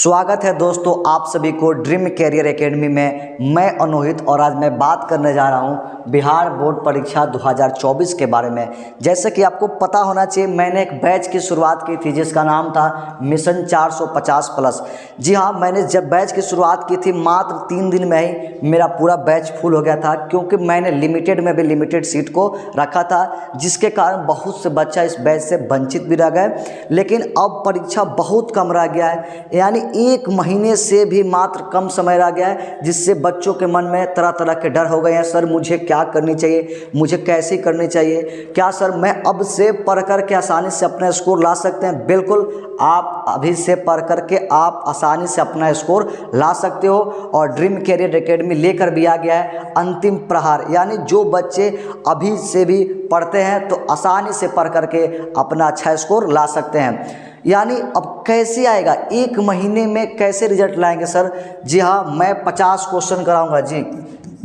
स्वागत है दोस्तों आप सभी को ड्रीम कैरियर एकेडमी में। मैं अनोहित और आज मैं बात करने जा रहा हूं बिहार बोर्ड परीक्षा 2024 के बारे में। जैसे कि आपको पता होना चाहिए, मैंने एक बैच की शुरुआत की थी जिसका नाम था मिशन 450 प्लस। जी हाँ, मैंने जब बैच की शुरुआत की थी मात्र 3 दिन में ही मेरा पूरा बैच फुल हो गया था, क्योंकि मैंने लिमिटेड में भी लिमिटेड सीट को रखा था, जिसके कारण बहुत से बच्चा इस बैच से वंचित भी रह गए। लेकिन अब परीक्षा बहुत कम रह गया है, यानी 1 महीने से भी मात्र कम समय रह गया है, जिससे बच्चों के मन में तरह तरह के डर हो गए हैं। सर मुझे क्या करनी चाहिए, मुझे कैसे करनी चाहिए, क्या सर मैं अब से पढ़ कर के आसानी से अपना स्कोर ला सकते हैं? बिल्कुल, आप अभी से पढ़ करके आप आसानी से अपना स्कोर ला सकते हो। और ड्रीम कैरियर एकेडमी लेकर भी आ गया है अंतिम प्रहार, यानी जो बच्चे अभी से भी पढ़ते हैं तो आसानी से पढ़ करके अपना अच्छा स्कोर ला सकते हैं। यानी अब कैसे आएगा, 1 महीने में कैसे रिजल्ट लाएंगे सर? जी हाँ, मैं 50 क्वेश्चन कराऊंगा। जी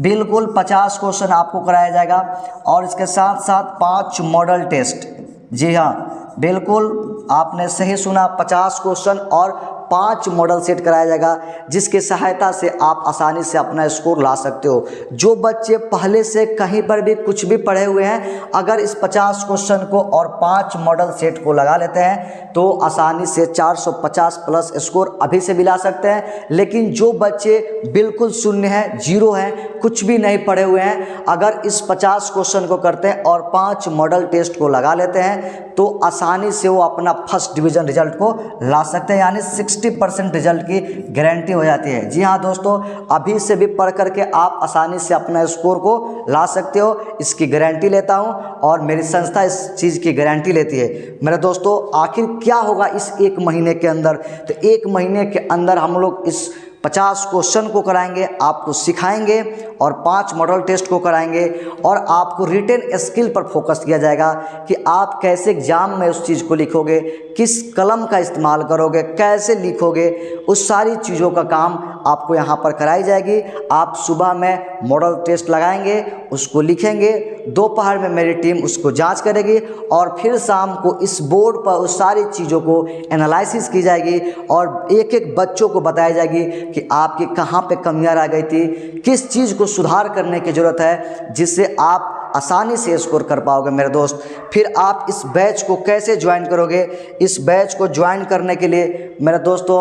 बिल्कुल, 50 क्वेश्चन आपको कराया जाएगा और इसके साथ साथ 5 मॉडल टेस्ट। जी हाँ बिल्कुल, आपने सही सुना, 50 क्वेश्चन और 5 मॉडल सेट कराया जाएगा, जिसकी सहायता से आप आसानी से अपना स्कोर ला सकते हो। जो बच्चे पहले से कहीं पर भी कुछ भी पढ़े हुए हैं, अगर इस 50 क्वेश्चन को और 5 मॉडल सेट को लगा लेते हैं तो आसानी से 450 प्लस स्कोर अभी से भी ला सकते हैं। लेकिन जो बच्चे बिल्कुल शून्य हैं, जीरो हैं, कुछ भी नहीं पढ़े हुए हैं, अगर इस 50 क्वेश्चन को करते हैं और 5 मॉडल टेस्ट को लगा लेते हैं तो आसानी से वो अपना फर्स्ट डिवीज़न रिजल्ट को ला सकते हैं, यानी 60% रिजल्ट की गारंटी हो जाती है। जी हाँ दोस्तों, अभी से भी पढ़ करके आप आसानी से अपना स्कोर को ला सकते हो, इसकी गारंटी लेता हूँ और मेरी संस्था इस चीज़ की गारंटी लेती है। मेरे दोस्तों, आखिर क्या होगा इस 1 महीने के अंदर? तो 1 महीने के अंदर हम लोग इस 50 क्वेश्चन को कराएंगे, आपको सिखाएंगे और 5 मॉडल टेस्ट को कराएंगे और आपको रिटन स्किल पर फोकस किया जाएगा कि आप कैसे एग्जाम में उस चीज़ को लिखोगे, किस कलम का इस्तेमाल करोगे, कैसे लिखोगे, उस सारी चीज़ों का काम आपको यहाँ पर कराई जाएगी। आप सुबह में मॉडल टेस्ट लगाएंगे, उसको लिखेंगे, दोपहर में मेरी टीम उसको जांच करेगी और फिर शाम को इस बोर्ड पर उस सारी चीज़ों को एनालिसिस की जाएगी और एक एक बच्चों को बताया जाएगी कि आपकी कहाँ पे कमियां रह गई थी, किस चीज़ को सुधार करने की ज़रूरत है, जिससे आप आसानी से स्कोर कर पाओगे मेरे दोस्त। फिर आप इस बैच को कैसे ज्वाइन करोगे? इस बैच को ज्वाइन करने के लिए मेरे दोस्तों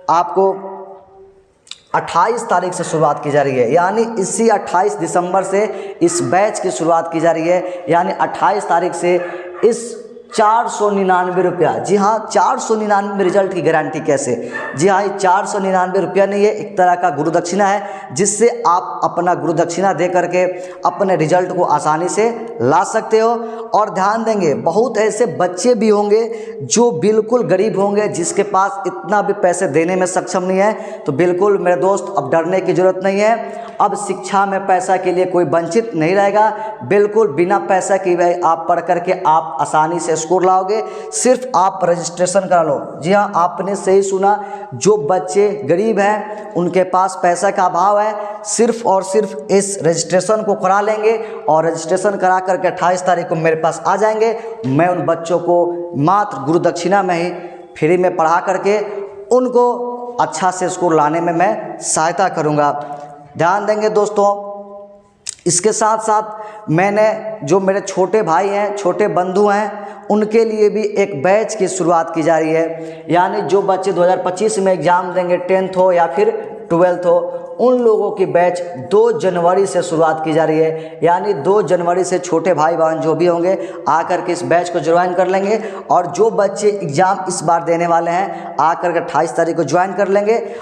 आपको 28 तारीख से शुरुआत की जा रही है, यानी इसी 28 दिसंबर से इस बैच की शुरुआत की जा रही है। यानी 28 तारीख से इस 499 रुपया, जी हाँ 499 रिजल्ट की गारंटी कैसे? जी हाँ, ये 499 रुपया नहीं है, एक तरह का गुरु दक्षिणा है, जिससे आप अपना गुरु दक्षिणा दे करके अपने रिजल्ट को आसानी से ला सकते हो। और ध्यान देंगे, बहुत ऐसे बच्चे भी होंगे जो बिल्कुल गरीब होंगे, जिसके पास इतना भी पैसे देने में सक्षम नहीं है। तो बिल्कुल मेरे दोस्त, अब डरने की ज़रूरत नहीं है। अब शिक्षा में पैसा के लिए कोई वंचित नहीं रहेगा। बिल्कुल बिना पैसा के आप पढ़ करके आप आसानी से स्कोर लाओगे। सिर्फ आप रजिस्ट्रेशन करा लो। जी हाँ, आपने सही सुना, जो बच्चे गरीब हैं, उनके पास पैसा का अभाव है, सिर्फ और सिर्फ इस रजिस्ट्रेशन को करा लेंगे और रजिस्ट्रेशन करा करके 28 तारीख को मेरे पास आ जाएंगे। मैं उन बच्चों को मात्र गुरु दक्षिणा में ही फ्री में पढ़ा करके उनको अच्छा से स्कोर लाने में मैं सहायता करूँगा। ध्यान देंगे दोस्तों, इसके साथ साथ मैंने जो मेरे छोटे भाई हैं, छोटे बंधु हैं, उनके लिए भी एक बैच की शुरुआत की जा रही है। यानी जो बच्चे 2025 में एग्ज़ाम देंगे, 10th हो या फिर 12th हो, उन लोगों की बैच 2 जनवरी से शुरुआत की जा रही है। यानी 2 जनवरी से छोटे भाई बहन जो भी होंगे आकर के इस बैच को ज्वाइन कर लेंगे और जो बच्चे एग्ज़ाम इस बार देने वाले हैं आकर के 28 तारीख को ज्वाइन कर लेंगे